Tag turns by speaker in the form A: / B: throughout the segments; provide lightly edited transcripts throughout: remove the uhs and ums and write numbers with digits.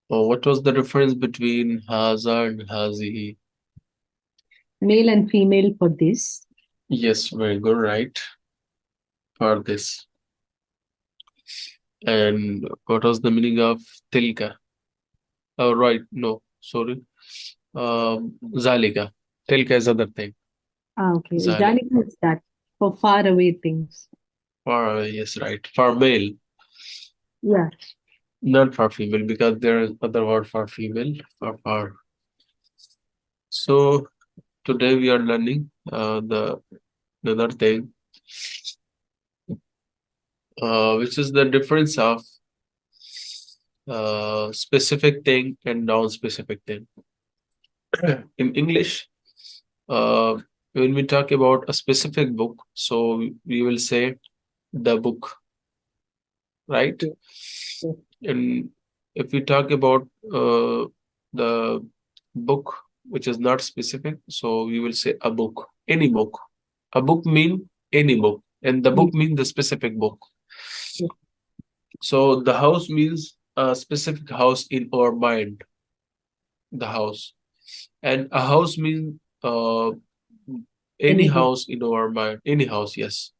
A: What was the difference between haza and hazihi?
B: Male and female for this.
A: Yes, very good, right? For this. And what was the meaning of tilka? Oh, right. No, sorry. Zalika. Tilka is other thing.
B: Okay.
A: Zalik.
B: Zalika is that for far away things.
A: For, yes, right. For male,
B: Yeah.
A: not for female, because there is other word for female, for. So today we are learning the another thing, which is the difference of specific thing and non-specific thing. In English, uh, when we talk about a specific book, so we will say the book, right?
B: Yeah. Yeah.
A: And if we talk about the book, which is not specific, so we will say a book, any book. A book mean any book, and the
B: Yeah.
A: book mean the specific book.
B: Yeah.
A: So the house means a specific house in our mind, the house. And a house means any
B: Any house.
A: house in our mind, any house, yes.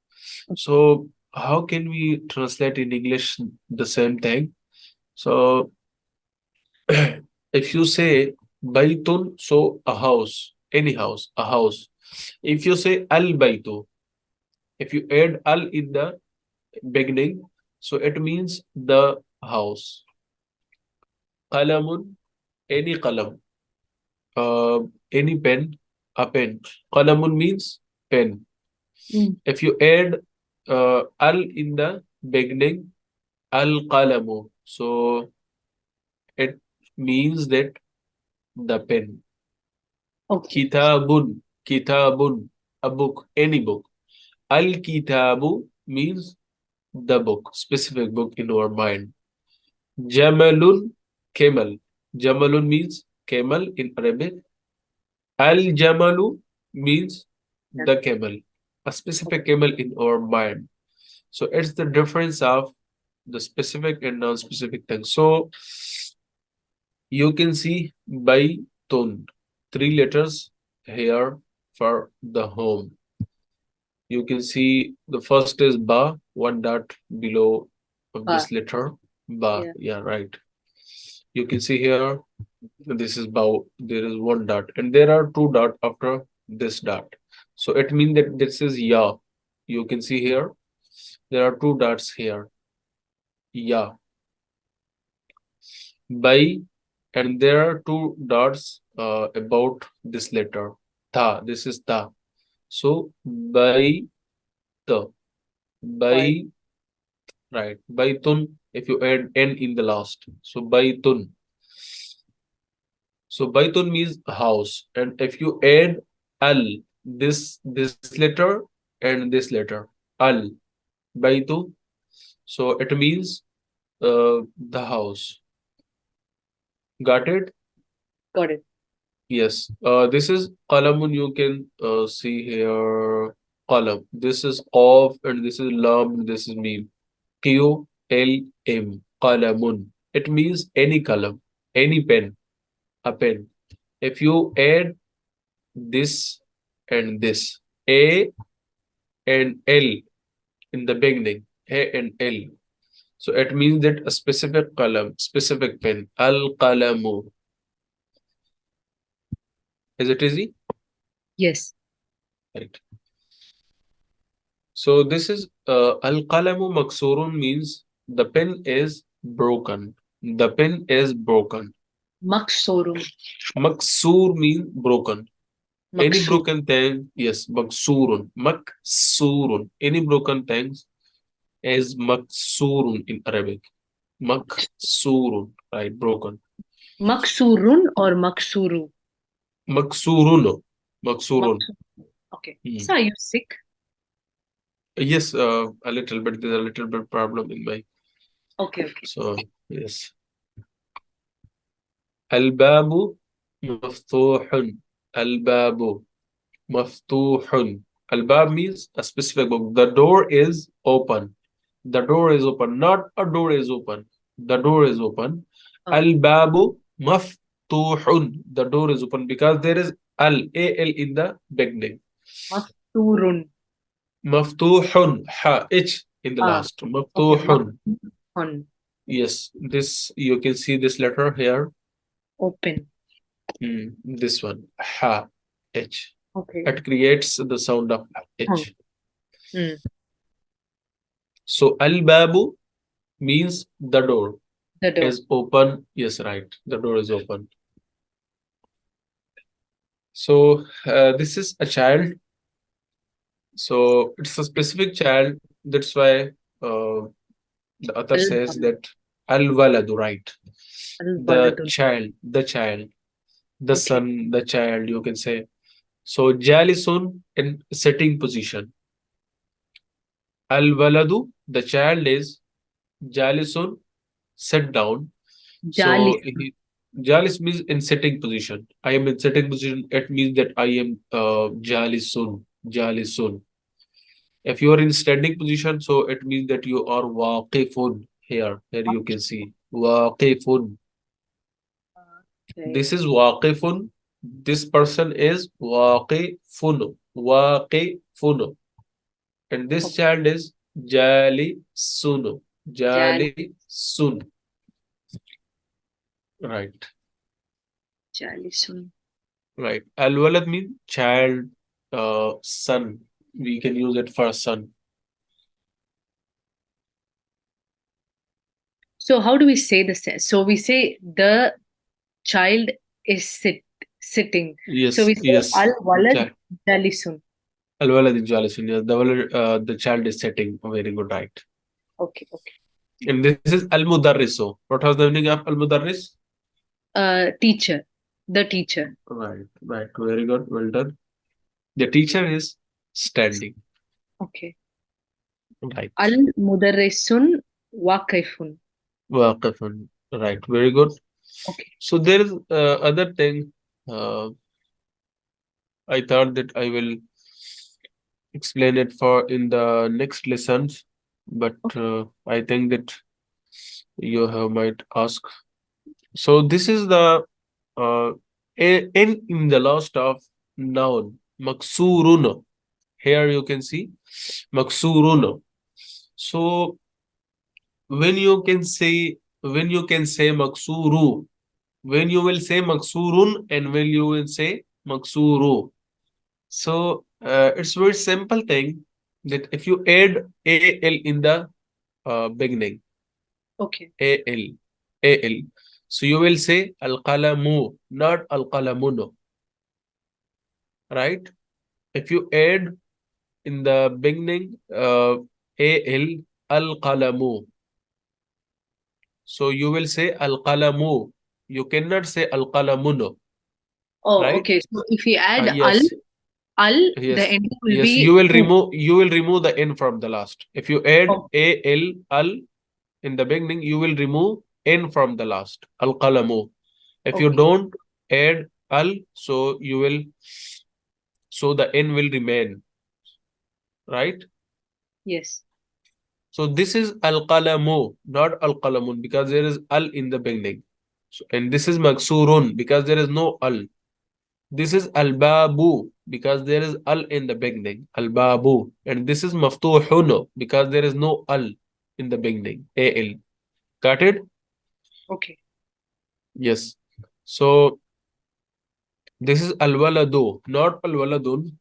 B: Okay.
A: So how can we translate in English the same thing? So if you say baytun, so a house, any house, a house. If you say al baytu, if you add al in the beginning, so it means the house. Qalamun, any qalam, uh, any pen, a pen. Qalamun means pen.
B: Mm.
A: If you add al in the beginning, al qalamu, so it means that the pen.
B: Okay.
A: Kitabun, kitabun, a book, any book. Al kitabu means the book, specific book in our mind. Jamalun, camel. Jamalun means camel in Arabic. Al Jamalu means
B: Yeah.
A: the camel, a specific camel in our mind. So it's the difference of the specific and non-specific things. So you can see by tone, three letters here for the home. You can see the first is ba, one dot below of
B: Bar.
A: this letter. Ba,
B: Yeah.
A: yeah, right. You can see here, this is ba, there is one dot, and there are two dot after this dot. So it means that this is ya. You can see here, there are two dots here. Ya, by, and there are two dots about this letter. Ta, this is ta. So by the,
B: By.
A: by, right, baytun, if you add n in the last. So baytun. So baytun means house. And if you add al, this letter and this letter, al, baytu, so it means the house. Got it?
B: Got it.
A: Yes. This is qalamun. You can see here qalam. This is qaf and this is lam. This is meme. QLM. Qalamun. It means any column, any pen, a pen. If you add this and this, A and L in the beginning, A and L. So it means that a specific column, specific pen, al qalamu. Is it easy?
B: Yes.
A: Right. So this is al qalamu maksurun means the pen is broken. The pen is broken.
B: Maksorum.
A: Maksur means broken. Any
B: Maksur.
A: broken thing, yes, maksurun. Maksurun. Any broken things is maksurun in Arabic. Maksurun, right? Broken.
B: Maksurun or maksuru?
A: Maksurun. Maksurun.
B: Maksur. Okay.
A: Hmm.
B: So are you sick?
A: Yes, a little bit. There's a little bit problem in my.
B: Okay. Okay.
A: So yes. Al-babu maftuhun. Al-babu maftuhun. Al-bab means a specific book. The door is open. The door is open. Not a door is open. The door is open. Al-babu maftuhun. The door is open because there is al in the beginning.
B: Mafturun.
A: Maftuhun. H in the
B: Ah,
A: last.
B: okay.
A: Maftuhun.
B: Maftuhun.
A: Yes, this you can see this letter here.
B: Open.
A: This one. H.
B: Okay.
A: It creates the sound of H.
B: Mm.
A: So al-babu means the door
B: The door.
A: is open. Yes, right. The door is open. So this is a child. So it's a specific child. That's why the author says
B: Al-walad.
A: that al-waladu, right?
B: Al-waladun.
A: The
B: Okay.
A: son, the child, you can say. So jalisun in sitting position. Al-waladu, the child is jalisun, sit down. So
B: Jalisun.
A: jalis means in sitting position. I am in sitting position. It means that I am jalisun. Jalisun. If you are in standing position, so it means that you are waqifun. Here you can see waqifun.
B: Okay.
A: This is waqifun. This person is waqifun. Waqifun. And this
B: Okay.
A: child is jali sun.
B: Jal.
A: Jali sun. Right.
B: Jalisun.
A: Right. Al walad means child, son. We can use it for son.
B: So how do we say this? So we say the child is sitting. So
A: Yes,
B: we say
A: yes.
B: al-walad
A: Child.
B: jalisun.
A: Al walad is jali sun. Yes, the child is sitting. Very good, right.
B: Okay. Okay.
A: And this is al mudarriso. What was the meaning of al mudarris?
B: Teacher. The teacher.
A: Right, right. Very good. Well done. The teacher is standing.
B: Okay.
A: Right.
B: Al-mudarrisun waqifun.
A: Waqifun. Right. Very good.
B: Okay.
A: So there is other thing. Uh, I thought that I will explain it for in the next lessons, but
B: Okay.
A: I think that you have might ask. So this is the uh, in the last of noun maksurun. Here you can see maksurun. So when you can say maksuru, when you will say maksurun and when you will say maksuru. So it's very simple thing that if you add al in the beginning,
B: Okay.
A: al, so you will say al qalamu, not al qalamun, right? If you add in the beginning al qalamu, so you will say al qalamu. You cannot say al qalamun,
B: Oh,
A: right?
B: okay. So if we add
A: Yes,
B: the
A: yes,
B: ending will
A: yes.
B: be u.
A: You will remove the n from the last. If you add
B: Oh,
A: al in the beginning, you will remove n from the last. Al qalamu. If you
B: okay.
A: don't add al, so you will, so the n will remain, right?
B: Yes.
A: So this is al qalamu, not al qalamun, because there is al in the beginning. So, and this is maksurun because there is no al. This is al babu because there is al in the beginning. Al babu, and this is maftuhun because there is no al in the beginning. Al. Got it?
B: Okay.
A: Yes. So this is al waladu, not al waladun,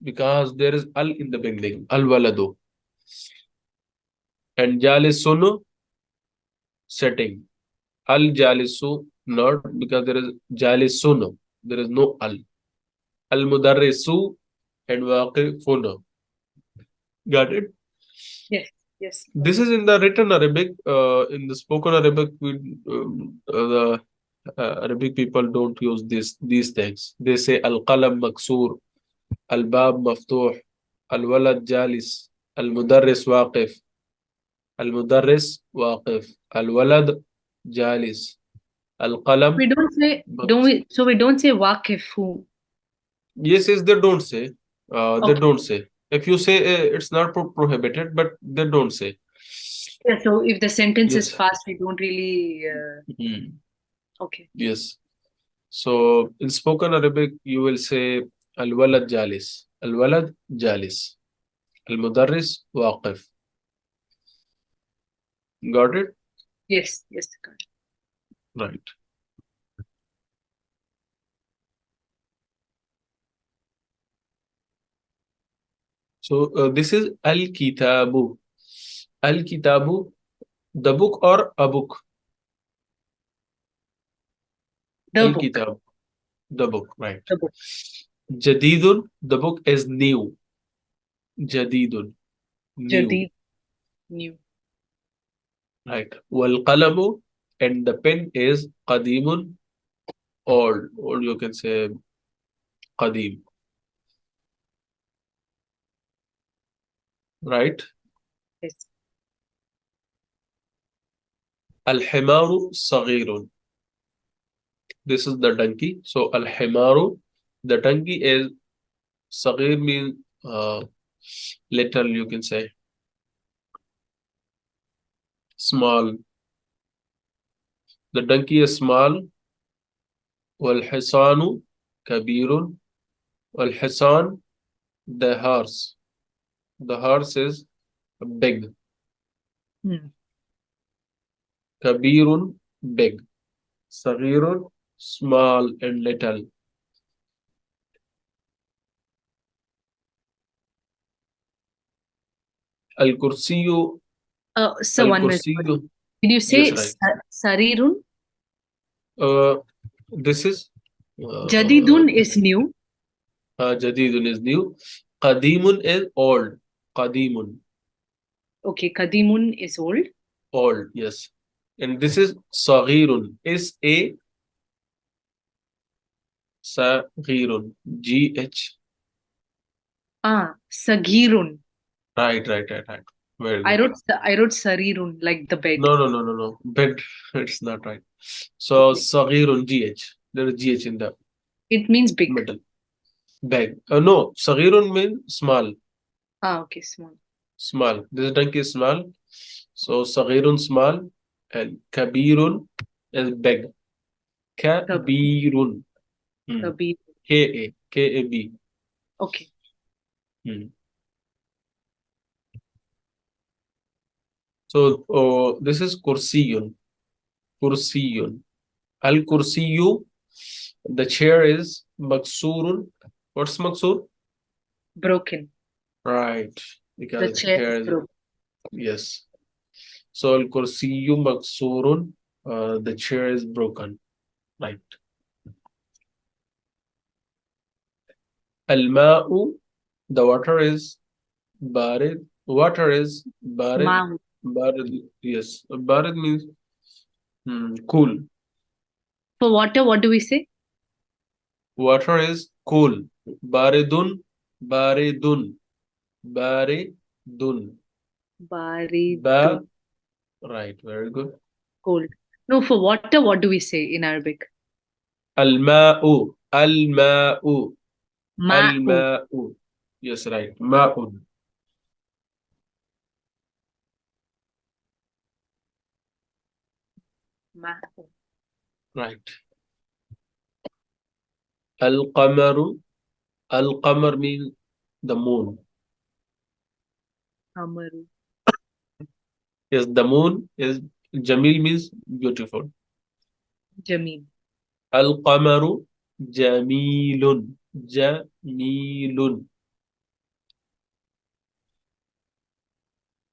A: because there is al in the beginning. Al waladu. And jalisunu, setting. Al jalisu, not because there is jalisunu. There is no al. Al mudarrisu and waqifuna. Got it?
B: Yes. Yes. Got
A: This
B: it.
A: is in the written Arabic. In the spoken Arabic, the Arabic people don't use these things. They say al qalam maksur, al bab maftuh, al walad jalis, al mudarris waqif, al mudarris waqif, al walad jalis, al qalam.
B: We don't say, don't we? So we don't say waqifu.
A: Yes, yes, they don't say. They
B: Okay.
A: don't say. If you say it's not prohibited, but they don't say.
B: Yeah. So if the sentence is
A: Yes.
B: fast, we don't really.
A: Hmm.
B: Okay.
A: Yes. So in spoken Arabic, you will say Al-walad jalis. Al-walad jalis. Al-mudarris waqif. Got it?
B: Yes. Yes. Got it.
A: Right. So this is Al-kitabu. Al-kitabu, the book or a book?
B: The book.
A: Al-kitab, the book, right.
B: The book.
A: Jadidun, the book is new. Jadidun, new,
B: Jadid. New.
A: right. Wal qalamu, and the pen is qadimun, old, or you can say qadim, right.
B: Yes.
A: Al himaru saghirun, this is the donkey. So al himaru, the donkey is saghir means little, you can say small. The donkey is small. Wal hisanu kabirun, wal hisan, the horse. The horse is big.
B: Hmm.
A: Kabirun, big. Saghirun, small and little. Al kursiyu,
B: So
A: al
B: one minute.
A: kursiyu.
B: Did you
A: Yes,
B: say
A: right.
B: Sarirun?
A: Uh, this is
B: Jadidun is new.
A: Jadidun is new. Qadimun is old. Qadimun,
B: Okay. Kadimun is old.
A: old. Yes. And this is Saghirun. S-A Saghirun. G-H.
B: Sagirun.
A: Right. Very good.
B: I wrote Sarirun like the bed.
A: No. Bed. It's not right. So
B: Okay.
A: Saghirun, G-H. There is G-H in the
B: It means big.
A: middle. Bag. No, Saghirun means small.
B: Okay, small.
A: Small. This donkey is small. So Saghirun, small. And Kabirun is big.
B: Kabi,
A: Kabirun. Hmm.
B: kabi.
A: K-A. K-A-B.
B: Okay.
A: Hmm. So this is Kursiyun. Kursiyun. Al Kursiyu. The chair is Maksurun. What's Maksur?
B: Broken.
A: Right.
B: The
A: Because the
B: chair is
A: chair is,
B: broken.
A: yes. So Al Kursiyu Maksurun. The chair is broken. Right. Al Ma'u. The water is Barid. Water is Barid.
B: Mau.
A: Barid. Yes. Barid means cool.
B: For water, what do we say?
A: Water is cool. Baridun. Baridun. Baridun.
B: Baridun.
A: Ba. Right. Very good.
B: Cold. No, for water, what do we say in Arabic?
A: Al-ma'u. Al-ma'u.
B: Ma'u.
A: Al-ma'u. Yes, right. Ma'un.
B: Ma'u.
A: Right. Al-qamaru. Al-qamar means the moon.
B: Amaru.
A: Yes, the moon is Jamil means beautiful.
B: Jameen.
A: Al-qamaru jamilun. Jamilun.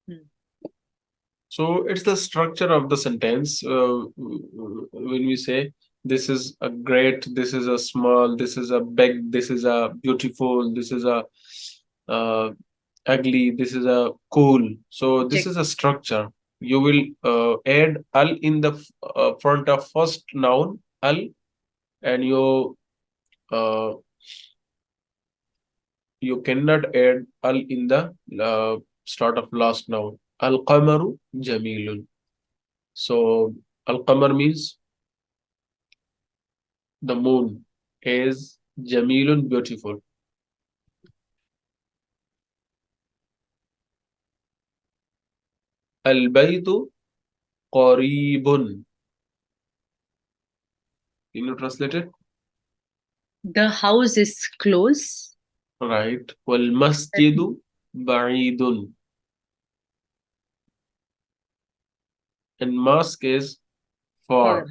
B: Hmm.
A: So it's the structure of the sentence. When we say this is a great, this is a small, this is a big, this is a beautiful, this is a uh, ugly, this is a cool. So this
B: Check.
A: is a structure. You will add al in the front of first noun al, and uh, you cannot add al in the start of last noun. Al qamaru jamilun. So Al Qamar means the moon is Jamilun, beautiful. Al Baytu Qaribun. Can you translate it?
B: The house is close.
A: Right. والمسجد بعيد. And mosque is
B: Far.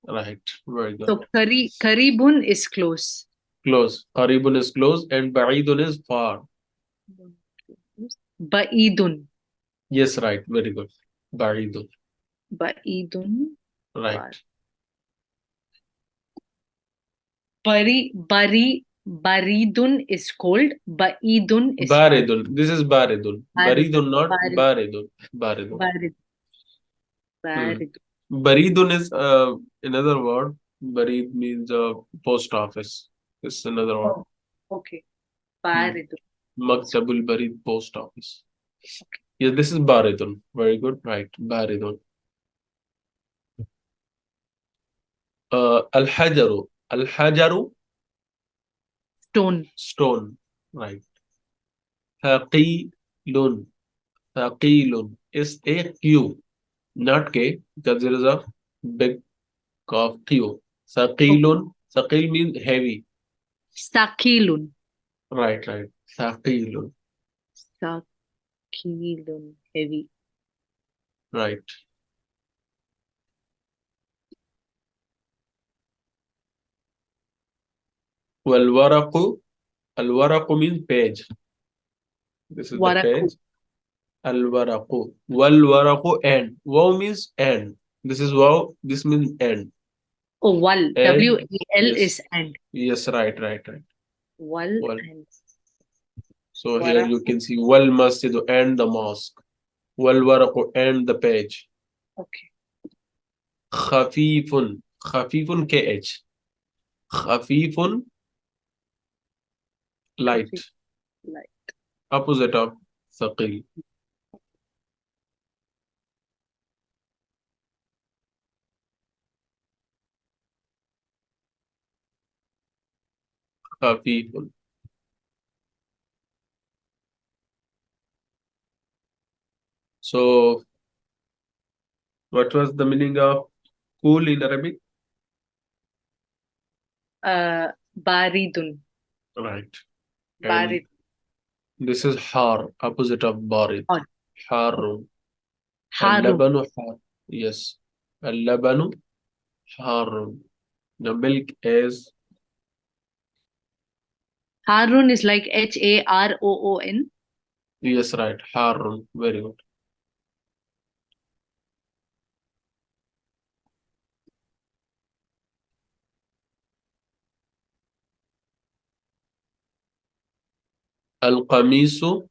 A: far. Right. Very good.
B: So Karibun is close.
A: Close. قريب is close and بعيد is far.
B: Ba'idun.
A: Yes, right. Very good. بعيد.
B: Ba'idun. Far.
A: Right.
B: Baridun is cold. Ba'idun is far.
A: Baridun. This is baridun.
B: Barid.
A: Baridun, not
B: Barid.
A: baridun. Baridun.
B: Barid.
A: Hmm.
B: Barid.
A: Baridun is another word. Barid means post office. It's another word.
B: Oh, okay.
A: Hmm.
B: Baridun.
A: Maktabul Barid post office. Yeah, this is baridun. Very good. Right. Baridun. Al-hajaru. Al-hajaru,
B: Stone.
A: stone. Right. Thaqilun. Thaqilun is a Q, not K, because there is a big of Q.
B: Okay.
A: Thaqilun. Thaqil means heavy.
B: Sakilun.
A: Right, right. Thaqilun.
B: Sakilun. Heavy.
A: Right. Wal-waraqu. Al-waraqu means page. This is the
B: Waraku.
A: page. Al-waraqu. Wal-waraqu and. Wow means and. This is wow. This means and.
B: Oh, wal.
A: And
B: W-A-L
A: yes.
B: is and.
A: Yes, right, right, right.
B: Wal
A: Well,
B: and
A: so here you
B: waraku.
A: can see wal masjidu and the mosque. Wal waraqu and the page.
B: Okay.
A: Khafifun. Khafifun KH. Khafifun light.
B: Kafi. Like.
A: Opposite of thaqil. Khafifun. So what was the meaning of cool in Arabic?
B: Baridun.
A: Right. And
B: Barid.
A: this is har, opposite of barid.
B: Hot. Okay.
A: Harun.
B: Harun.
A: Al-labanu har. Yes. Al-labanu harun. The milk is
B: Harun is like Haroon.
A: yes, right. Harun. Very good. Al-qamisu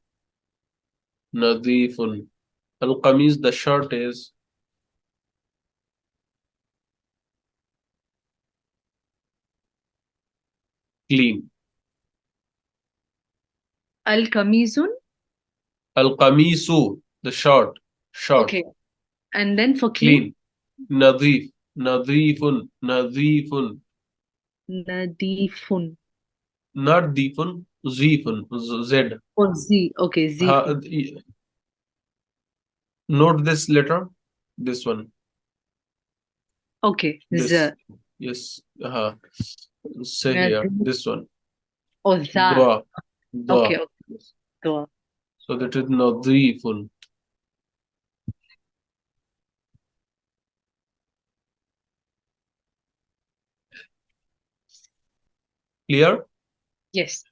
A: nadifun. Al-qamis, the shirt is clean.
B: Al Kamizun.
A: Al-qamisu, the shirt,
B: Okay. And then for clean,
A: clean. Nadif, nadifun, nadifun.
B: Nadifun.
A: Not difun, zifun, Z.
B: Oh, Z. Okay,
A: Ha,
B: Zifun.
A: note this letter, this one,
B: Okay,
A: this.
B: Z.
A: Yes, say here,
B: Nadif.
A: this one.
B: Oh, Za.
A: Dwa,
B: Okay,
A: dwa.
B: okay.
A: Yes.
B: Dua.
A: So that is nadifun. Clear?
B: Yes.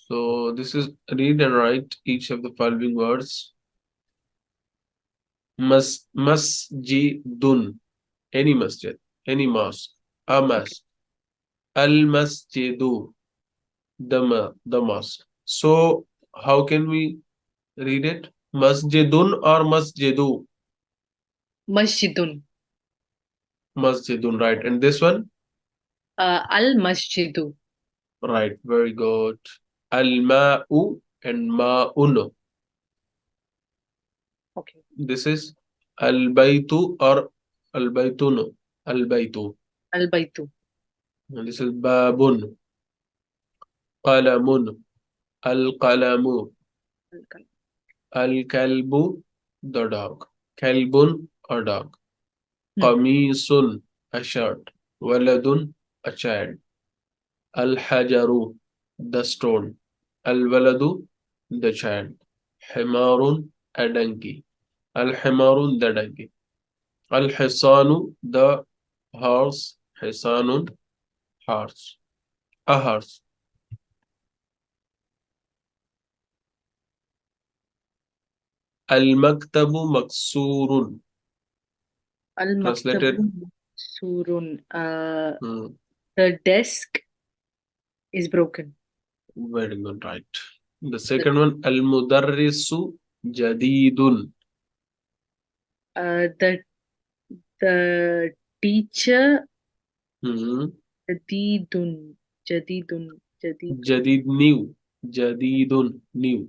A: So this is read and write each of the following words. Masjidun, any masjid, any mosque, a
B: Okay.
A: mosque. Al masjidu, the mosque. So how can we read it? Masjidun or masjidu?
B: Masjidun.
A: Masjidun, right. And this one?
B: Al Masjidu.
A: Right, very good. Al ma'u and ma'un.
B: Okay.
A: This is al baytu or al baytunu. Al baytu.
B: Al Baitu.
A: And this is babun. Qalamun. Al qalamu.
B: Al Kal-
A: Al kalbu, the dog. Kalbun a dog.
B: Hmm.
A: Qamisun, a shirt. Waladun, a child. Al-hajaru, the stone. Al-waladu, the child. Himarun, a donkey. Al-himarun, the donkey. Al-hisanu, the horse. Hisanun, horse. A horse. Al-maktabu maksurun.
B: Al-maktabu
A: Translated.
B: surun.
A: Hmm,
B: The desk is broken.
A: very good, right. The
B: The,
A: second one, al-mudarrisu jadidun.
B: the the teacher
A: Hmm.
B: jadidun jadidun jadidun
A: Jadid, new. Jadidun, new.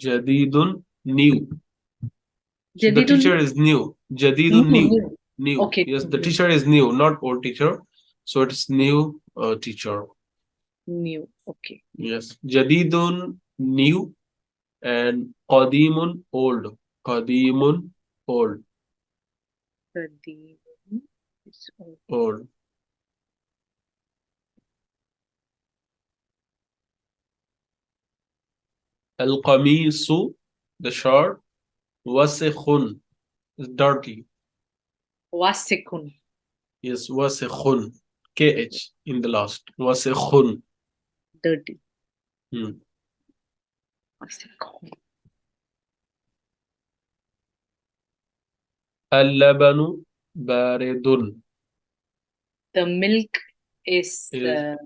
A: Jadidun, new. So the
B: jadidun
A: teacher is new. Jadidun,
B: new
A: new.
B: new.
A: New.
B: Okay,
A: Yes,
B: new
A: the
B: new
A: teacher is new, not old teacher. So it's new teacher.
B: new. Okay.
A: Yes. Jadidun, new. And qadimun, old. Qadimun, old.
B: Jadidun is old.
A: Old. Al-qamisu, the shirt. Wasikhun, is dirty.
B: Wasikun,
A: Yes, wasikhun. KH in the last. Wasikhun.
B: dirty.
A: Hmm.
B: Wasikun.
A: Al-labanu baridun
B: The milk is
A: is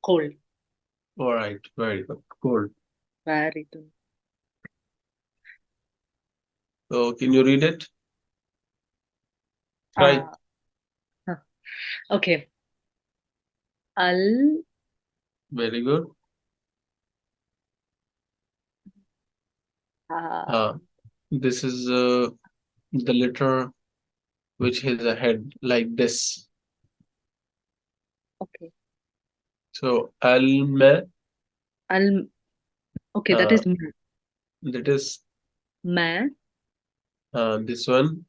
B: cold.
A: all right. Very good. Cool.
B: Baridun.
A: So can you read it? Try.
B: Ah, huh. Okay. Al
A: Very good.
B: uh,
A: Uh, this is the letter which has a head like this.
B: okay.
A: So al-ma,
B: Al okay, that
A: uh,
B: is ma.
A: that is
B: Ma,
A: this one.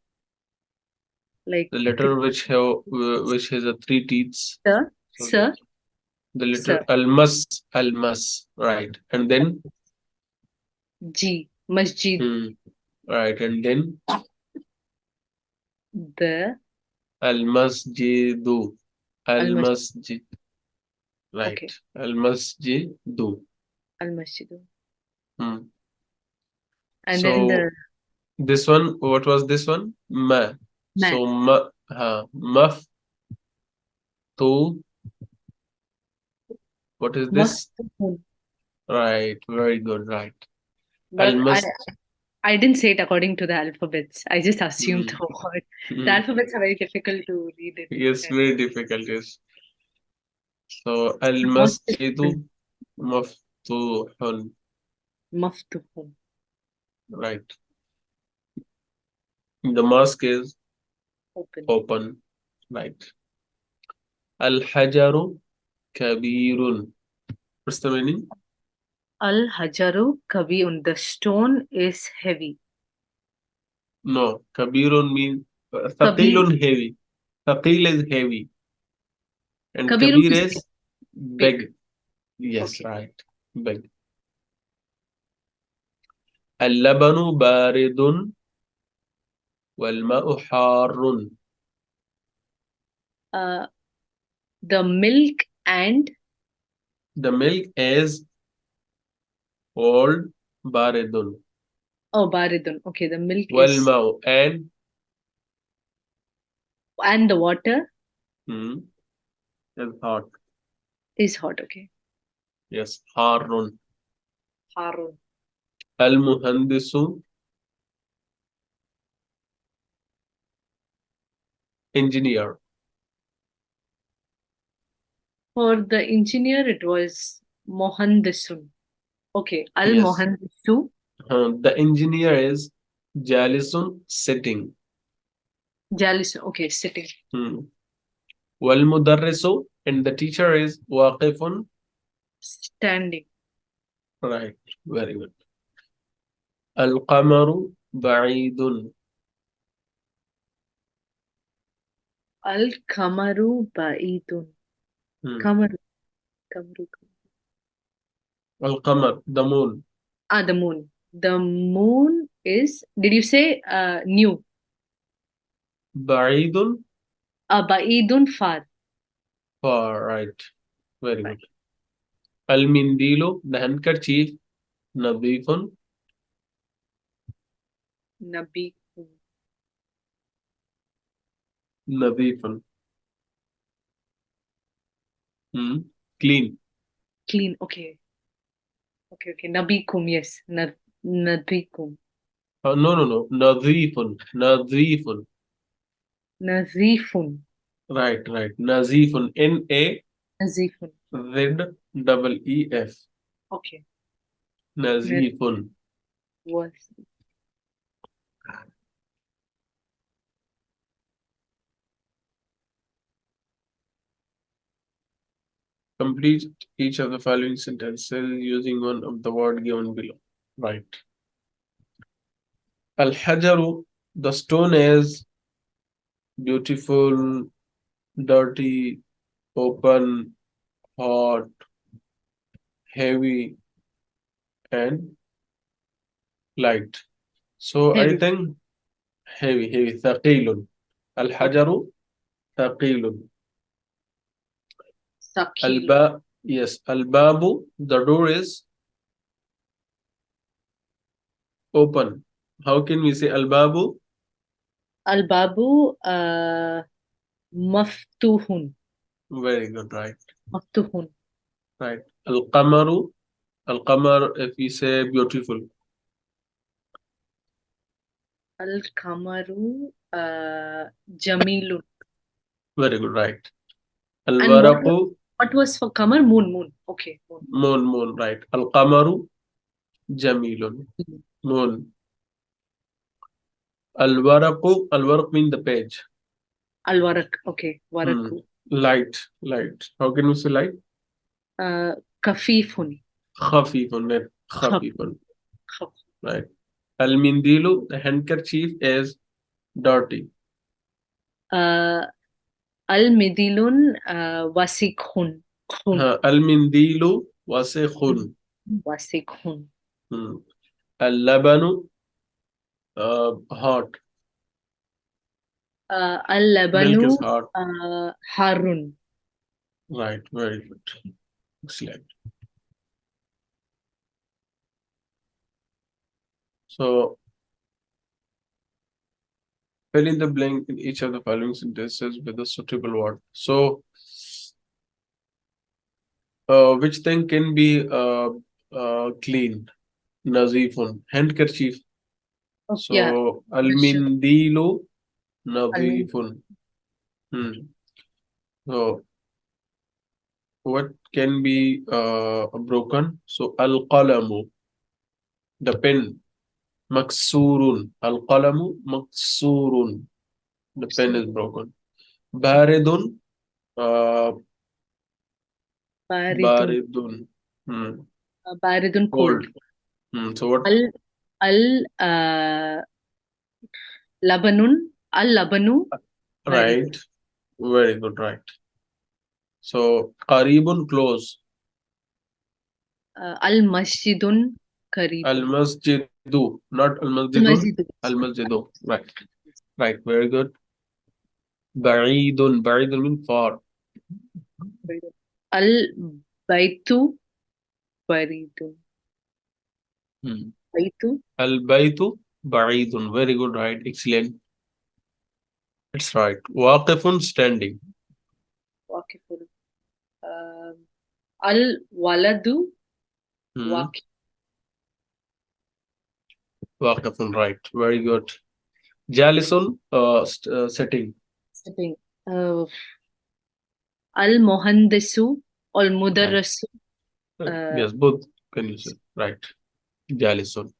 B: like
A: The letter which has a three teeth.
B: sir,
A: So that
B: sir,
A: the letter
B: sir.
A: almas, right? And then
B: G, masjid.
A: hmm, right, and then
B: The
A: almasjidu,
B: al masjid.
A: almasjid, right?
B: Okay,
A: Almasjidu.
B: al masjid.
A: Hmm.
B: And then
A: So
B: the
A: this one, what was this one? Ma.
B: ma,
A: So maf to. What is this?
B: maftuhun.
A: Right, very good, right.
B: But
A: Almas.
B: I didn't say it according to the alphabets. I just assumed
A: Hmm.
B: the word. The
A: Hmm.
B: alphabets are very difficult to read it.
A: Yes, very difficult. Yes. So almasjidu
B: Maftuhun.
A: maftuhun.
B: Maftuhun.
A: Right. The mosque is
B: Open.
A: open. Right. Al-hajaru kabirun. What's the meaning?
B: Al hajaru kabiun. The stone is heavy.
A: No. Kabirun means
B: Kabir.
A: thaqilun, heavy. Thaqil is heavy. And
B: Kabirun
A: kabir
B: is big.
A: is
B: Big.
A: big. Yes,
B: Okay.
A: right. Big. Al-labanu baridun wal-ma'u harrun.
B: Uh, the milk and
A: The milk is old baridun.
B: oh baridun. Okay, the milk
A: Wal-ma'u
B: and the water
A: hmm, is hot.
B: is hot. Okay.
A: Yes, harrun.
B: Harun.
A: Al-muhandisu engineer.
B: For the engineer, it was Mohandisun. Okay, Al
A: Yes.
B: Mohandisu.
A: The engineer is Jalisun sitting.
B: Jalis. Okay, sitting.
A: Hmm. Wal mudarrisu and the teacher is waqifun.
B: Standing.
A: Right. Very good. القمر بعيد.
B: Al-Kamaru Ba'idun.
A: Hmm.
B: Kamaru. Kamaru.
A: القمر the moon.
B: Ah, the moon. The moon is, did you say new?
A: بعيد.
B: Ba'idun far.
A: Far right. Very
B: Right.
A: good. المنديل the handkerchief نظيف.
B: Nabi.
A: نظيف. Hmm. Clean.
B: Clean. Okay. Okay, okay. Nabikum, yes. Nabikum.
A: No, no, no. نظيف. نظيف.
B: Nazifun.
A: Right, right. نظيف. Nazif.
B: Nazifun.
A: Double EF.
B: Okay.
A: نظيف.
B: Was
A: Complete each of the following sentences using one of the word given below. Right. Al-Hajaru, the stone is beautiful, dirty, open, hot, heavy, and light. So I
B: heavy.
A: think heavy, ثقيل.
B: Okay.
A: Al-Hajaru, ثقيل.
B: Sakil.
A: Al-Ba, yes, Al-Babu, the door is open. How can we say Al-Babu?
B: Al-Babu Maftuhun.
A: Very good, right.
B: Maftuhun.
A: Right. Al-Qamaru, Al-Qamar, if we say beautiful.
B: Al-Kamaru Jamilun.
A: Very good, right.
B: And
A: Al-Waraqu,
B: what was for Kamar? Moon, moon. Okay, moon.
A: moon, right. Al-Qamaru, Jamilun, moon. Al-Waraq means the page.
B: Al-Warak. Okay,
A: Hmm.
B: Waraku.
A: Light. How can we say light?
B: Kafifun.
A: Khafifun, right.
B: Khaf.
A: Khafifun,
B: Khaf.
A: right. Al-Mindilu, the handkerchief is dirty.
B: Uh, Al-Midilun Wasikhun. Khun.
A: Al-Mindilu, wasikhun.
B: Wasikhun.
A: Hmm. Al-Labanu, hot. Milk is
B: Al-Labanu
A: hot.
B: Harun.
A: Right, very good. Excellent. So fill in the blank in each of the following sentences with a suitable word. So, which thing can be clean? Nazifun, handkerchief.
B: Oh, yeah.
A: So,
B: Wish.
A: al-mindilu
B: Al-Min.
A: nazifun. Hmm. So, what can be broken? So, al-qalamu, the pen. Maksurun. Al-qalamu maksurun. The pen is broken. Baridun. Uh,
B: Baridun.
A: Baridun. Hmm.
B: Baridun cold.
A: Cold. Hmm. So what?
B: Al Labanun. Al-Labanu Baridun.
A: Right. Very good. Right. So Qaribun close.
B: Al-Masjidun
A: Al
B: Karibun.
A: Masjidu. Not Al Masjidun.
B: Al-Masjidu.
A: Al Masjidu. Right. Right. Very good. Ba'idun. Ba'idun means far.
B: Al-Baitu Baridun.
A: Hmm.
B: Baitu
A: Al Baitu. Ba'idun. Very good. Right. Excellent. It's right. Waqifun standing.
B: Waqifun. Um, Al-Waladu
A: Hmm.
B: Waqif.
A: Waqifun. Right. Very good. Jalisun. Sitting.
B: Sitting. Uh, Al-Mohandisu
A: Right.
B: Al-Mudarrasu.
A: Yes. Both can you say. Right. Jalisun.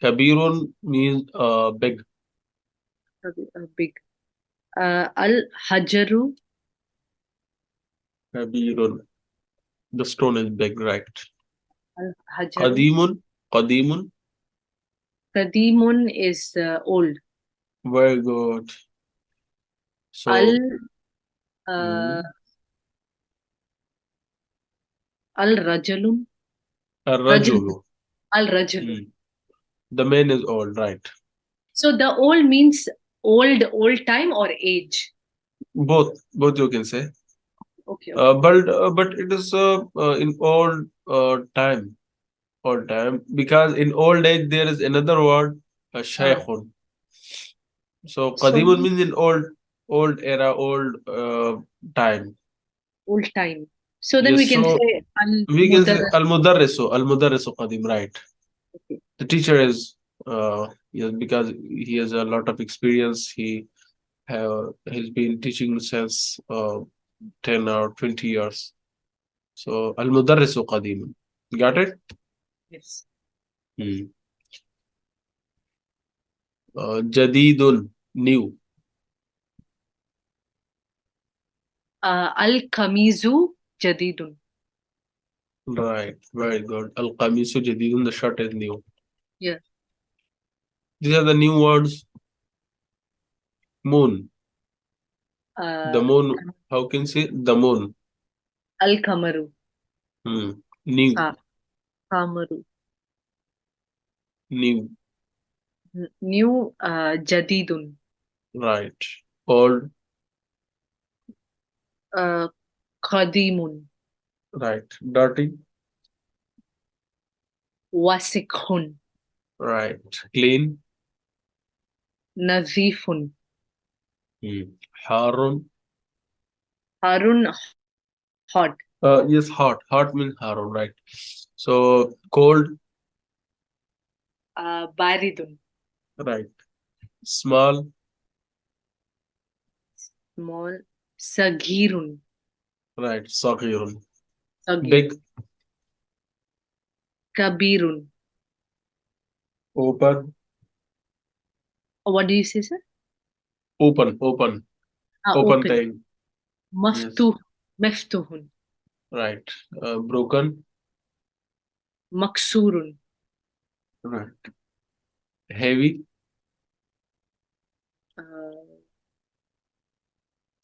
A: Kabirun means big.
B: Big. Al-Hajaru
A: Kabirun. The stone is big, right?
B: Al-Hajaru
A: Qadimun. Qadimun.
B: Qadimun is old.
A: Very good.
B: Al
A: So,
B: uh,
A: hmm,
B: Al Rajulun. Rajul.
A: Rajulu.
B: Al Rajulu.
A: Hmm. The man is old, right?
B: So the old means old time or age.
A: Both you can say.
B: Okay, okay.
A: But it is in old time, because in old age there is another word,
B: Uh,
A: shaykhun. So
B: so
A: qadimun means in old era, old time.
B: old time. So then
A: Yes,
B: we can
A: so
B: say Al
A: we can say
B: Mudarris.
A: al-mudarrisu qadim, right?
B: Okay.
A: The teacher is yes, because he has a lot of experience. He's been teaching since 10 or 20 years. So al-mudarrisu qadim. Got it?
B: Yes.
A: Hmm. Jadidun, new.
B: Al Kamizu Jadidun.
A: Right, very good. Al-qamisu jadidun, the shirt is new.
B: Yeah.
A: These are the new words. Moon. The
B: Uh,
A: moon, how can you say? The moon.
B: Al Kamaru.
A: New,
B: Ka Kamaru.
A: new.
B: New Jadidun.
A: Right. Old,
B: Uh, Qadimun.
A: right. Dirty,
B: Wasikhun.
A: right. Clean,
B: Nazifun.
A: harun.
B: Harun hot.
A: Yes, hot. Hot means harun, right. So cold,
B: Baridun.
A: right. Small,
B: Small. Sagirun.
A: right. Saghirun.
B: Sagir.
A: Big,
B: Kabirun.
A: open,
B: What do you say, sir?
A: open, open
B: Open.
A: thing. Yes,
B: Maftuh. Meftuhun.
A: right. Broken,
B: Maksurun.
A: right. Heavy,
B: Uh,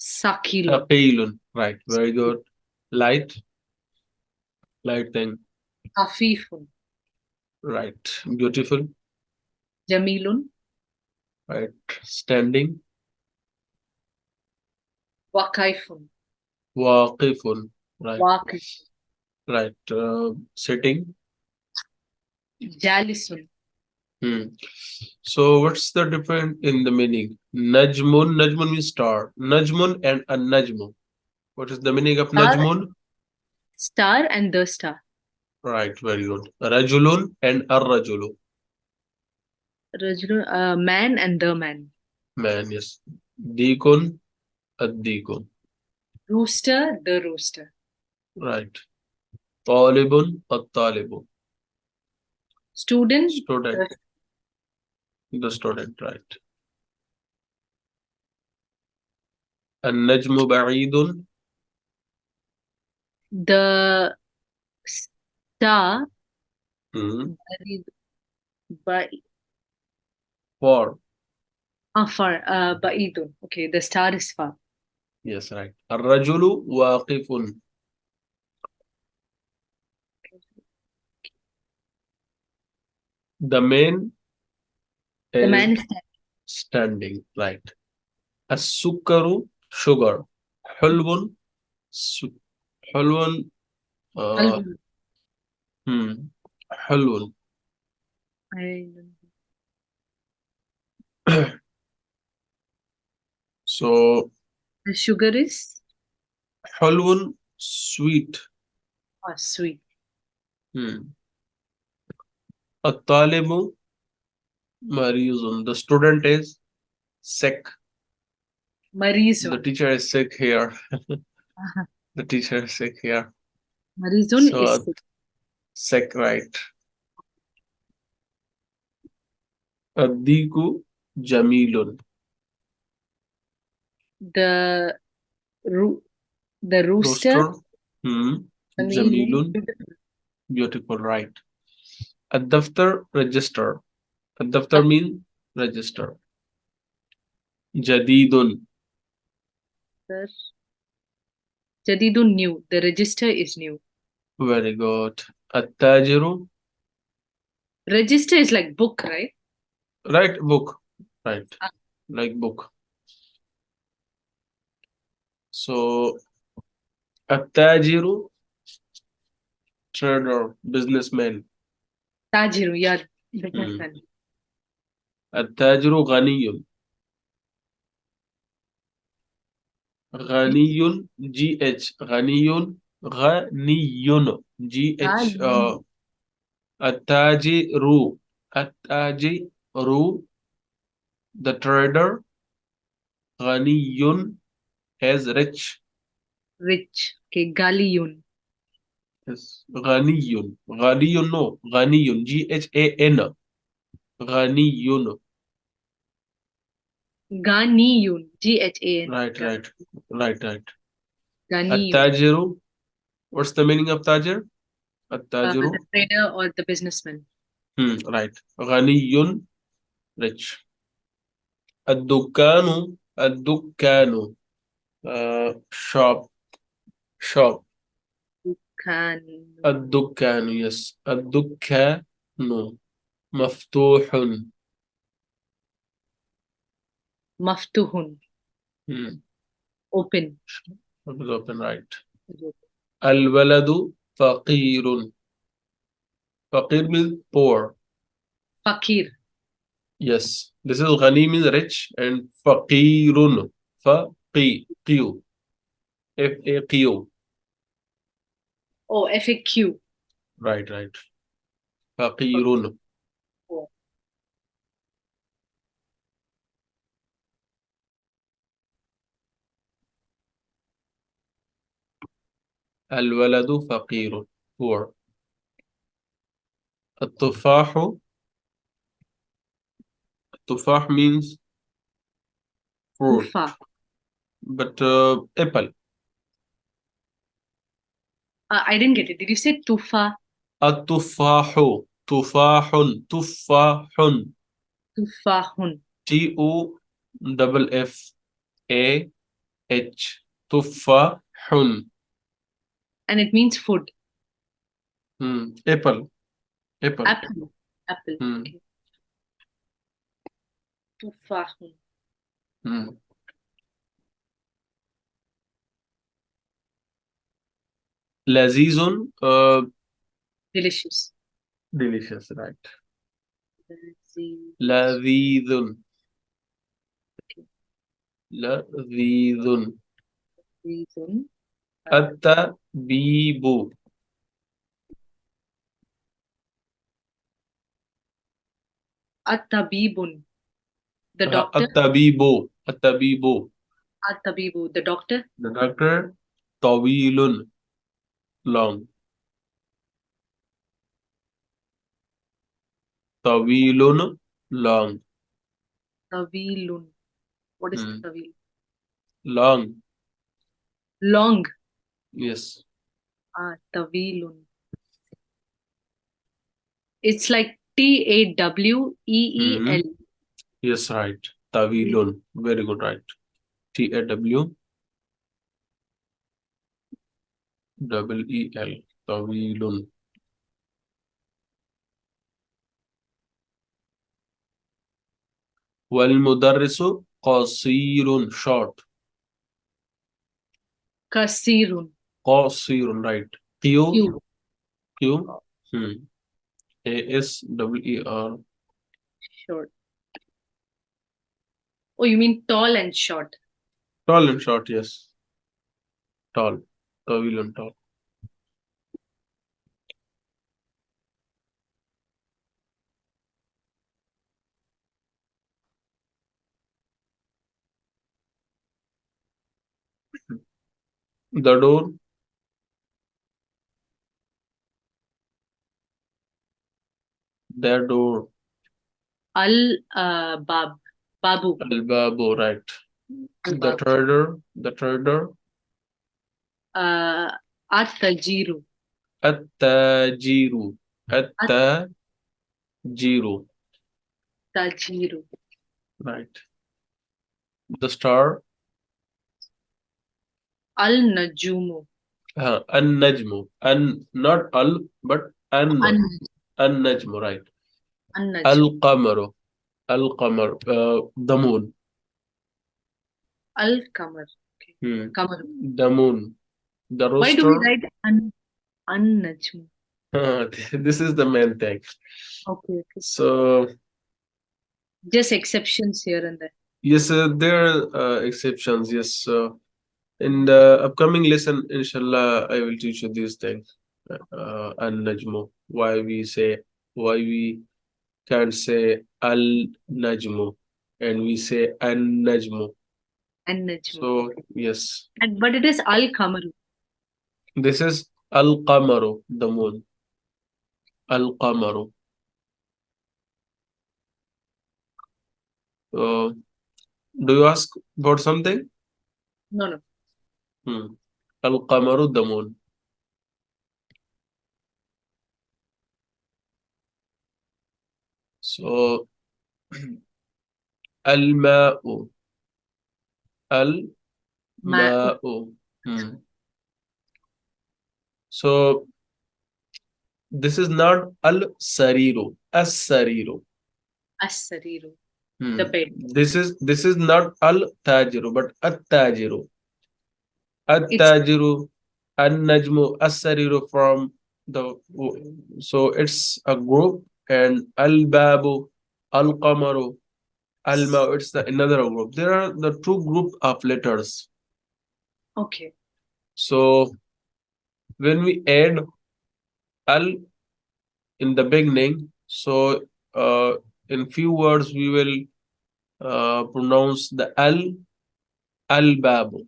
B: Sakilun.
A: Qailun, right. Very good. Light, light thing,
B: Hafifun.
A: right. Beautiful,
B: Jamilun.
A: right. Standing,
B: Wakaifun.
A: waqifun, right.
B: Waqif.
A: Right. Sitting.
B: Jalisun.
A: Hmm. So what's the difference in the meaning? Najmun means star. Najmun and a najmu. What is the meaning of
B: Star,
A: najmun?
B: star and the star.
A: Right, very good. Rajulun and a rajulu.
B: Rajulun, man and the man.
A: Man, yes. Deacon, a deacon.
B: Rooster, the rooster.
A: Right. Talibun, a talibun.
B: Student,
A: Student, the student, right. النجم بعيد.
B: the star.
A: Hmm.
B: By
A: Far.
B: far. Ba'idun. Okay, the star is far.
A: Yes, right. الرجل واقف. The man
B: The
A: is
B: man is
A: standing, right. السكر, sugar. حلو, su- حلو, uh,
B: standing.
A: حلو.
B: I
A: So
B: The sugar is
A: حلو, sweet.
B: sweet.
A: Hmm. الطالب مريض. The student is sick. The
B: Marizun.
A: teacher is sick here. The teacher is sick here.
B: Marizun
A: So
B: is sick.
A: sick, right. الديك جميل.
B: The roo the rooster.
A: Rooster. Hmm.
B: Jamilun.
A: جميل. Beautiful, right. الدفتر, register. الدفتر mean register. جديد.
B: Sir. Jadidun new. The register is new.
A: Very good. التاجر.
B: Register is like book, right?
A: Right, book. Right,
B: Ah,
A: like book. So التاجر trader businessman.
B: Tajiru, yeah,
A: Hmm.
B: businessman.
A: التاجر غني. غني جي اتش غني غني جي اتش
B: Gali.
A: التاجر التاجر the trader غني has rich.
B: Rich. Okay, Galiyun.
A: Yes. غني غني no غني جي اتش اي ان غني.
B: Ganiyun. Ghan.
A: Right, right, right, right.
B: Ganiyun.
A: التاجر. What's the meaning of تاجر?
B: The
A: التاجر.
B: trader or the businessman.
A: Right. غني rich. الدكان shop. shop.
B: Khan.
A: الدكان yes الدكان مفتوح.
B: Maftuhun.
A: Hmm.
B: Open.
A: Open, right. الولد فقير. فقير means poor.
B: Fakir.
A: Yes, this is غني means rich and فقير Q FAQ.
B: Oh, FAQ.
A: Right, right. فقير.
B: Oh.
A: الولد فقير poor. التفاح. التفاح means fruit,
B: Tufa.
A: but apple.
B: I didn't get it. Did you say tufa?
A: التفاح تفاح تفاح
B: Tufahun.
A: TOFFAH تفاح.
B: And it means food.
A: Apple. Apple.
B: Apple. Apple.
A: Hmm.
B: Okay. Tufahun.
A: Hmm. لذيذ
B: Delicious.
A: delicious, right.
B: Lazi-
A: لذيذ
B: Okay.
A: لذيذ.
B: Reason.
A: الطبيب.
B: At-tabibun. The doctor.
A: الطبيب. الطبيب
B: At-tabibu. The doctor.
A: the doctor. طويل long. طويل long.
B: Tawilun. What is
A: Hmm.
B: tawil?
A: Long.
B: Long.
A: Yes.
B: Tawilun. It's like Taweel.
A: Yes, right. Tawilun. Very good, right. TAWEEL. Tawilun. والمدرس قصير short.
B: Kasirun.
A: قصير, right. Q.
B: Q.
A: Q. ASWER.
B: Short. Oh, you mean tall and short.
A: Tall and short, yes. Tall. Tawilun, tall. The door. Their door.
B: Al Babu.
A: Al-Babu, right. The
B: Al-Babu.
A: trader. The trader.
B: At-tajiru.
A: التاجر.
B: At
A: التاجر.
B: Tajiru.
A: Right. The star.
B: Al-Najumu.
A: An-najmu. Not al, but an.
B: An-
A: An-najmu, right.
B: An-Najmu.
A: Al-qamaru. Al-qamar. The moon.
B: Al-Qamar. Okay.
A: Hmm.
B: Qamaru.
A: The moon. The
B: Why do we
A: rooster.
B: write An-Najmu?
A: This is the main thing.
B: Okay, okay.
A: So,
B: Just exceptions here and there.
A: yes, there are exceptions. Yes. In the upcoming lesson, inshallah, I will teach you these things. An-najmu. Why we can't say al-najmu, and we say an-najmu.
B: An-Najmu.
A: So,
B: Okay.
A: yes,
B: But it is Al-Qamaru.
A: this is al-qamaru, the moon. Al-qamaru. Uh, do you ask about something?
B: No, no.
A: Hmm. Al-qamaru, the moon. So, al-ma'u.
B: Ma'u.
A: Al-ma'u. Hmm. So, this is not al-sariru. As-sariru.
B: As-Sariru. The
A: Hmm.
B: bed.
A: This is not al-tajiru, but at-tajiru.
B: It's
A: At-tajiru, an-najmu, as-sariru from the so it's a group, and al-babu, al-qamaru, al-ma, it's the another group. There are the two group of letters.
B: okay.
A: So when we add al in the beginning, so in few words we will pronounce the al-babu,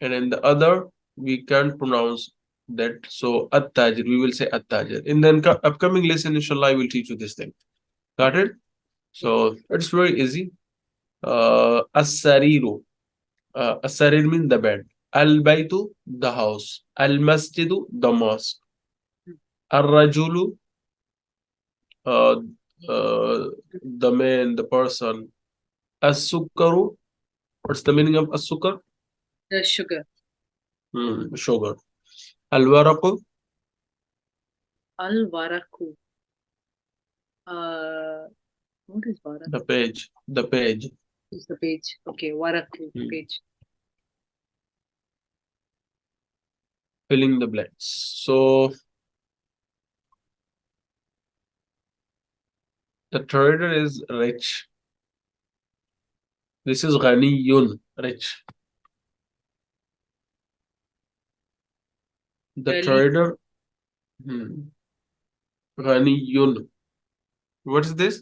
A: and in the other we can't pronounce that. So at-tajir, we will say at-tajir. In the upcoming lesson, inshallah, I will teach you this thing. Got it?
B: Yes.
A: So it's very easy. As-sariru. As-sarir means the bed. Al-baytu, the house. Al-masjidu, the mosque. Ar-rajulu, uh, the man, the person. As-sukaru, what's the meaning of as-sukar?
B: The sugar.
A: Sugar. Al-waraqu,
B: Al-Waraku. What is Warak?
A: the page. The page.
B: Is the page. Okay, Waraku.
A: Hmm.
B: Page.
A: Filling the blanks. So the trader is rich. This is ghaniyun, rich. The
B: Gali.
A: trader, ghaniyun. What is this?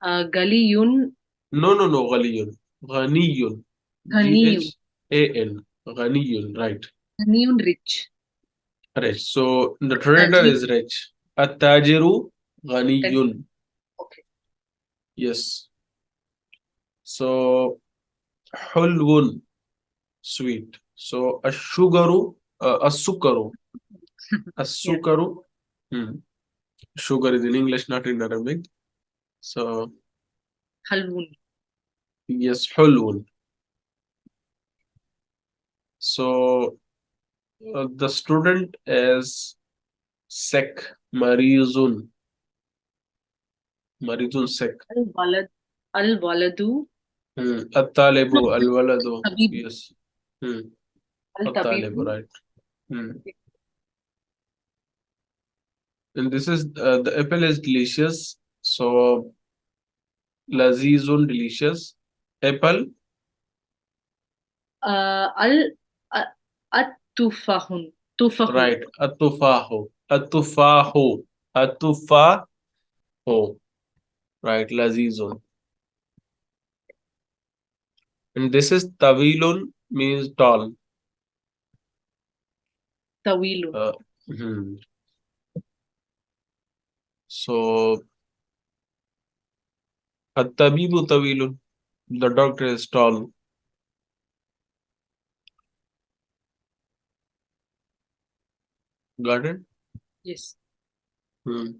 B: Galiyun.
A: No, no, no, ghaniyun. Ghaniyun.
B: Ghaniyun.
A: Ghan. Ghaniyun, right.
B: Ghaniyun rich.
A: Rich. So the trader
B: Tajir.
A: is rich. At-tajiru
B: Tajir.
A: ghaniyun.
B: Okay.
A: Yes. So hulwun, sweet. So ashugaru, asukaru.
B: Yeah.
A: Asukaru. Sugar is in English, not in Arabic. So
B: Halwun.
A: yes, hulun. So the student is sick, marizun, marizun sick.
B: Al-Walad. Al-Waladu.
A: At-talibu,
B: No.
A: al-waladu.
B: Tabibu.
A: Yes. Hmm. At-talibu,
B: Al-Tabibu.
A: right. Hmm. And this is the apple is delicious. So lazizun, delicious. Apple,
B: Al. At-Tufahun. Tufahu.
A: right. At-tufahu, at-tufahu, at-tufahu, right. Lazizun. And this is tawilun, means tall.
B: Tawilun.
A: Uh, hmm. So at-tabibu tawilun, the doctor is tall. Got it?
B: Yes.
A: Hmm.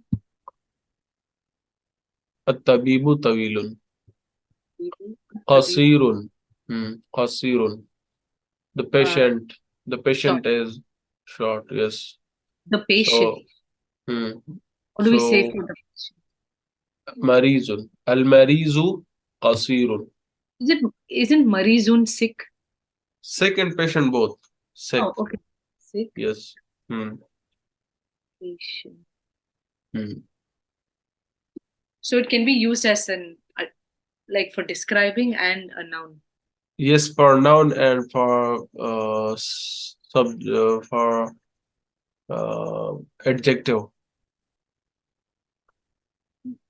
A: الطبيب طويل.
B: Tabib,
A: قصير. قصير. The
B: uh,
A: patient. The
B: short.
A: patient is short. Yes.
B: The patient.
A: So, hmm.
B: What do we say
A: So
B: for the patient?
A: مريض. المريض قصير.
B: Is it isn't Marizun sick?
A: Sick and patient both. Sick.
B: Oh, okay. Sick
A: Yes. Hmm.
B: patient.
A: Hmm.
B: So it can be used as an like for describing and a noun.
A: Yes, for noun and for for uh, adjective.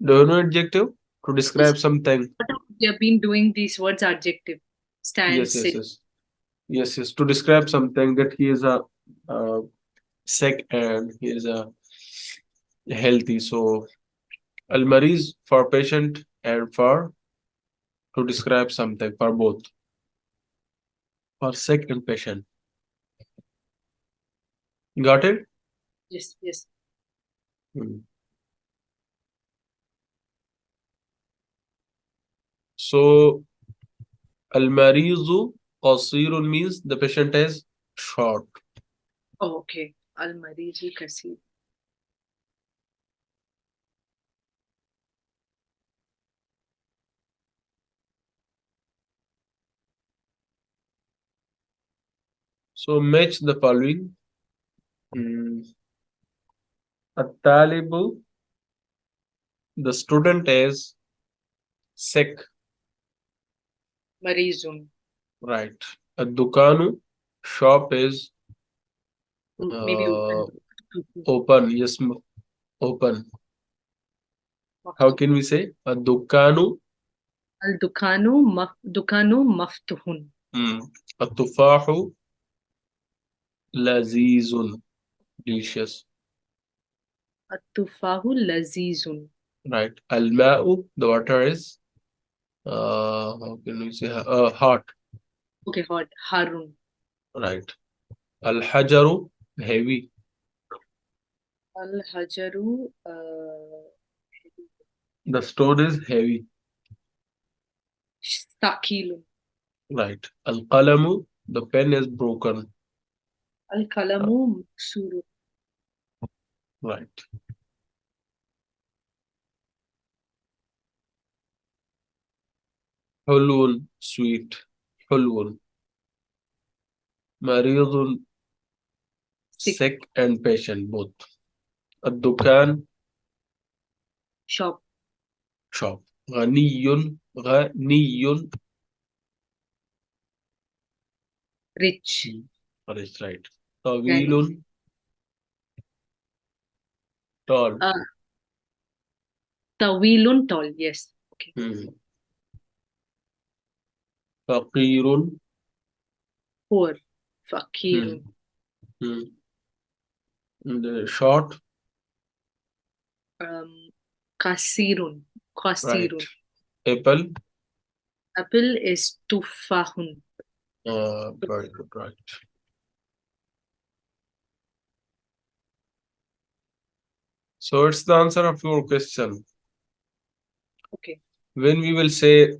A: Do you know adjective? To
B: Yes,
A: describe something.
B: we have been doing these words adjective. Stand,
A: Yes, yes,
B: sit.
A: yes. Yes, yes. To describe something that he is a sick and he is a healthy. So al-mariz for patient and for to describe something for both. For sick and patient. Got it?
B: Yes, yes.
A: Hmm. So al-marizu qasirun means the patient is short.
B: Oh, okay. Al Marizu Kasir.
A: So match the following. Hmm. At-talibu, the student is sick,
B: Marizun.
A: right? Ad-dukanu, shop is
B: Maybe
A: uh,
B: open.
A: open. Yes, open. How can we say? Ad-dukanu,
B: Al Dukanu Maftuhun.
A: hmm. At-tufahu, lazizun, delicious,
B: At-tufahu lazizun.
A: right? Al-ma'u, the water is how can we say? Hot,
B: Okay, hot. Harun.
A: right? Al-hajaru, heavy.
B: Al Hajaru
A: The stone is heavy,
B: Stakilun.
A: right? Al-qalamu, the pen is broken,
B: Al
A: uh,
B: Kalamu Maksuru.
A: right? Hulun, sweet. Hulun. Maridun,
B: Sick.
A: sick and patient, both. Ad-dukan,
B: Shop.
A: shop. Ghaniyun, ghaniyun,
B: Rich.
A: that is right.
B: Gani.
A: Tawilun, tall.
B: Uh, Tawilun tall. Yes. Okay.
A: Hmm. Faqirun,
B: Poor.
A: hmm.
B: Fakirun.
A: Hmm. And, short,
B: Kasirun.
A: right.
B: Kasirun.
A: Apple,
B: Apple is Tufahun.
A: very good, right. So it's the answer of your question.
B: Okay.
A: When we will say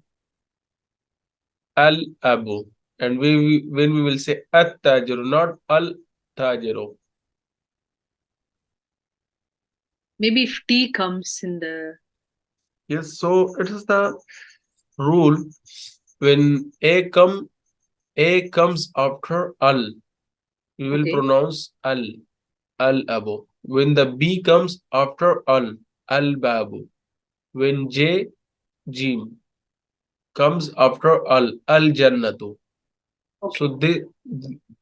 A: al-abu, and when we will say at-tajiru, not al-tajiru.
B: Maybe if T comes in the.
A: Yes, so it is the rule when a comes after al, we will
B: Okay.
A: pronounce al-abu. When the b comes after al-babu. When jim comes after al-jannatu.
B: Okay.
A: So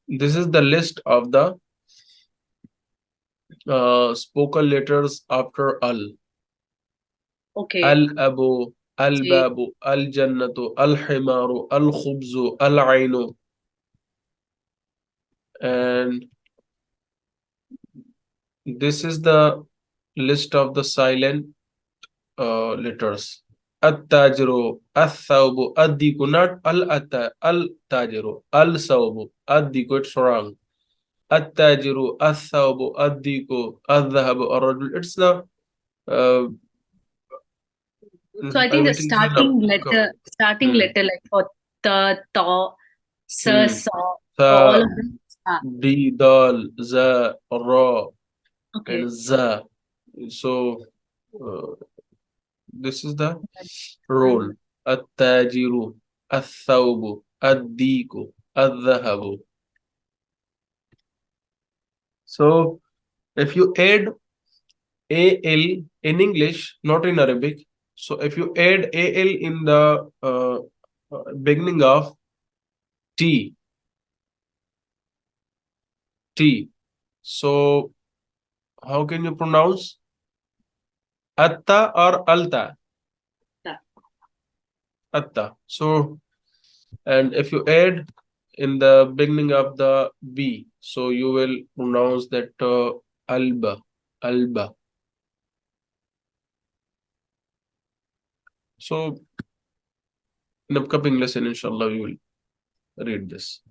A: this is the list of the spoken letters after al.
B: Okay.
A: Al-abu,
B: J.
A: al-babu, al-jannatu, al-himaru, al-khubzu, al-ainu, and this is the list of the silent letters. At-tajiru, al-thawbu, ad-diku, not al-tajiru, al-thawbu, ad-diku, it's wrong. At-tajiru, al-thawbu, ad-diku, al-dhahabu, ar-rajul. It's the uh,
B: So I
A: I
B: think the
A: waiting till the
B: starting
A: hmm.
B: letter like for ta, ta, sa,
A: Hmm.
B: sa, for all
A: Tha,
B: of them. Ah,
A: D, Dal, Za, Ra, and
B: okay.
A: Za. So uh, this is the role. التاجر الثوب الديك الذهب. So if you add AL in English, not in Arabic. So if you add AL in the beginning of T, T. So how can you pronounce Atta or Alta?
B: Ta.
A: Atta. So and if you add in the beginning of the B, so you will pronounce that Alba, Alba. So in upcoming lesson, inshallah, we will read this.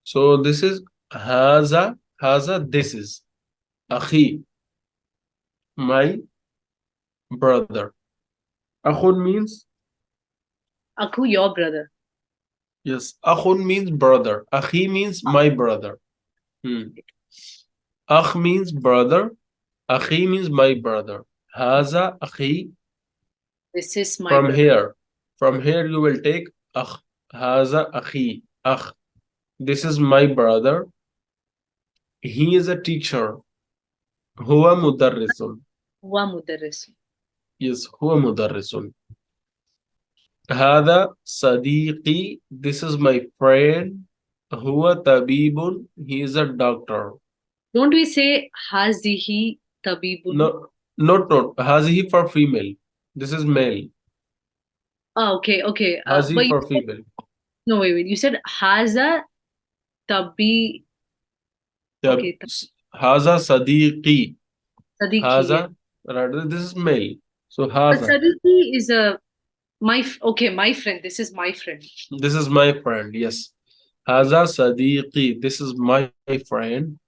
A: So this is Haza, Haza, this is Akhi, my brother. Akhun means,
B: Aku, your brother.
A: yes, Akhun means brother. Akhi means my brother. Hmm. Akh means brother. Akhi means my brother. Haza, Akhi.
B: This is my
A: From
B: brother.
A: here, from here you will take Akh. Haza, Akhi. Akh. This is my brother. He is a teacher. Huwa mudarrisun.
B: Huwa mudarris.
A: Yes, huwa mudarrisun. هذا صديقي. This is my friend. هو طبيب. He is a doctor.
B: Don't we say hazihi tabibun?
A: No, not. هذه for female. This is male.
B: Oh, okay, okay. But
A: هذه
B: you
A: for
B: said,
A: female.
B: no, wait. You said haza tabi.
A: طب
B: Okay,
A: هذا صديقي.
B: sadiqi. Yeah.
A: هذا, rather this is male. So
B: But
A: هذا.
B: sadiqi is a okay, my friend. This is my friend.
A: This is my friend. Yes. هذا صديقي. This is my friend.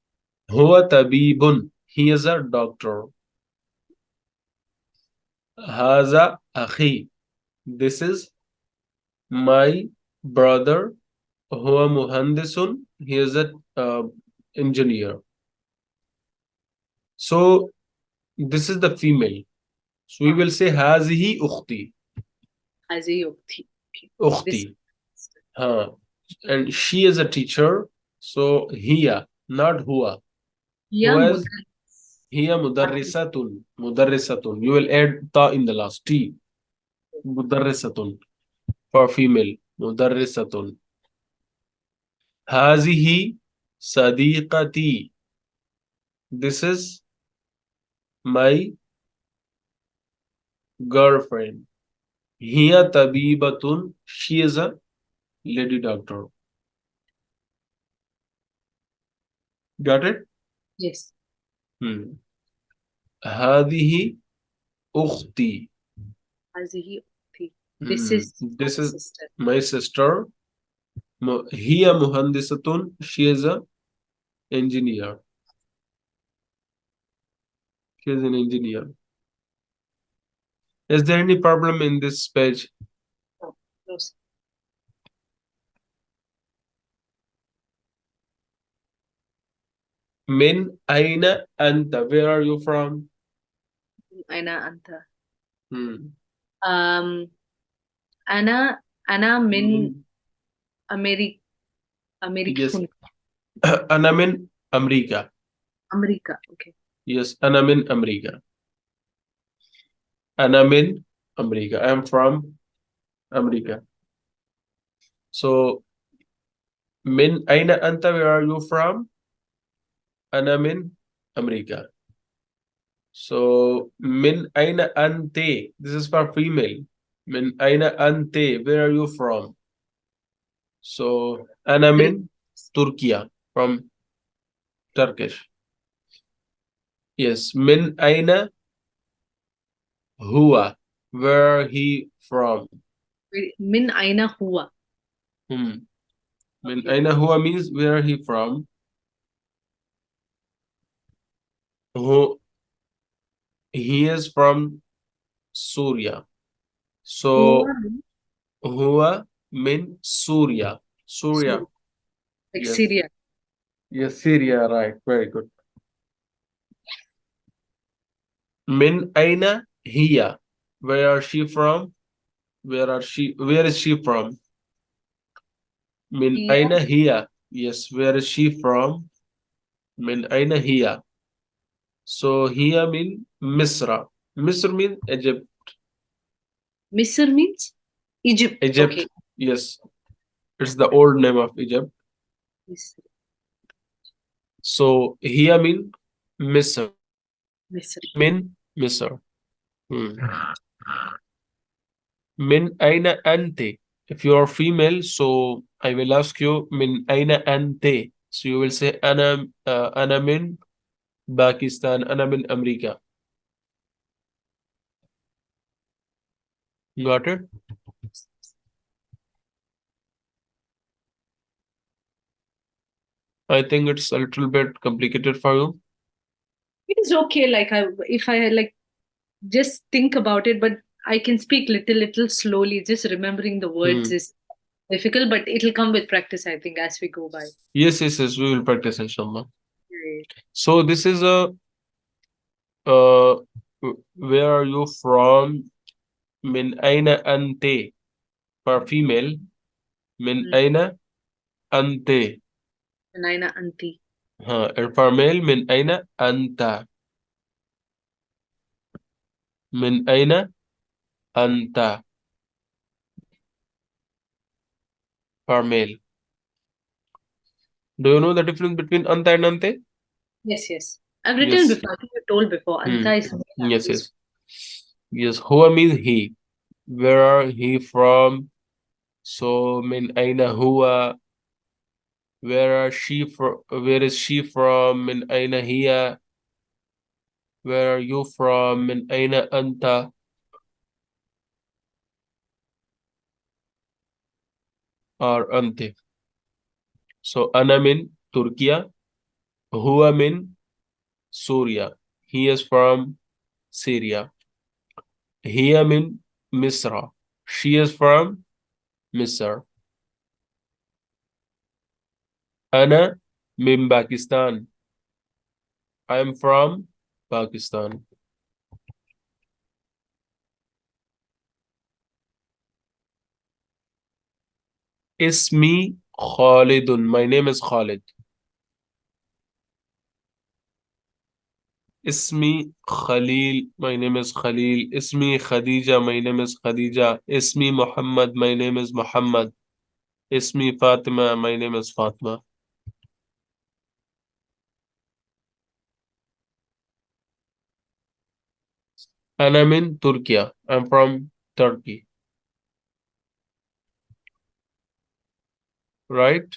A: هو طبيب. He is a doctor. هذا أخي. This is my brother. هو مهندس. He is a engineer. So this is the female. So we will say هذه أختي.
B: Hazihi ukti. Okay. This
A: أختي. Huh. And she is a teacher. So هي, not هو.
B: ya
A: Who is
B: mudarris.
A: هي مدرسة. مدرسة. You will add ta in the last. T. مدرسة for female. مدرسة. هذه صديقتي. This is my girlfriend. هي طبيبة. She is a lady doctor. Got it?
B: Yes.
A: Hmm. هذه أختي.
B: Hazihi ukti. This
A: Hmm.
B: is my
A: This is
B: sister.
A: my sister. هي مهندسة. She is a engineer. She is an engineer. Is there any problem in this page?
B: Oh, no, sir.
A: من أين أنت? Where are you from?
B: Aina anta.
A: Hmm.
B: Um, ana min
A: Min,
B: America.
A: yes.
B: America.
A: أنا من أمريكا.
B: America. Okay.
A: Yes, أنا من أمريكا. أنا من أمريكا. I am from America. So من أين أنت? Where are you from? أنا من أمريكا. So من أين أنت? This is for female. من أين أنت? Where are you from? So أنا من تركيا. From Turkish. Yes. من أين هو? Where he from?
B: Min aina huwa.
A: Hmm. من
B: Okay.
A: أين هو means where he from. Who, he is from Surya.
B: Huwa
A: So
B: means
A: huwa min Surya. Surya.
B: Surya, like
A: Yes.
B: Syria.
A: Yes, Syria, right. Very good. Min aina hiya. Where are she from? Where is she from? Min
B: Hiya,
A: aina hiya. Yes, where is she from? Min aina hiya. So hiya mean Misra. Misr mean Egypt.
B: Misr means Egypt. Okay.
A: Egypt. Yes, it's the old name of Egypt.
B: Misr,
A: So hiya mean Misr.
B: Misr.
A: Min Misr. Hmm. Min aina ante. If you are female, so I will ask you min aina ante. So you will say ana min Pakistan, ana min America. Got it? I think it's a little bit complicated for you.
B: It is okay. Like if I like just think about it, but I can speak little slowly. Just remembering the words
A: Hmm.
B: is difficult, but it'll come with practice, I think, as we go by.
A: Yes, yes, yes. We will practice, inshallah.
B: Right.
A: So this is a uh, where are you from? Min aina ante for female. Min
B: Mm.
A: aina ante.
B: Naina auntie.
A: And for male, min aina anta. Min aina anta for male. Do you know the difference between anta and ante?
B: Yes, yes. I've written
A: Yes.
B: before. I think you told before.
A: Hmm.
B: Anta is male and
A: Yes,
B: he is.
A: yes. Yes. Huwa means he. Where are he from? So min aina huwa. Where is she from? Min aina hiya. Where are you from? Min aina anta or ante. So ana min Turkiya. Huwa min Surya. He is from Syria. Hiya min Misra. She is from Misr. Ana min Pakistan. I am from Pakistan. Ismi Khalidun. My name is Khalid. Ismi Khalil. My name is Khalil. Ismi Khadija. My name is Khadija. Ismi Muhammad. My name is Muhammad. Ismi Fatima. My name is Fatima. And I'm in Turkey. I'm from Turkey. Right?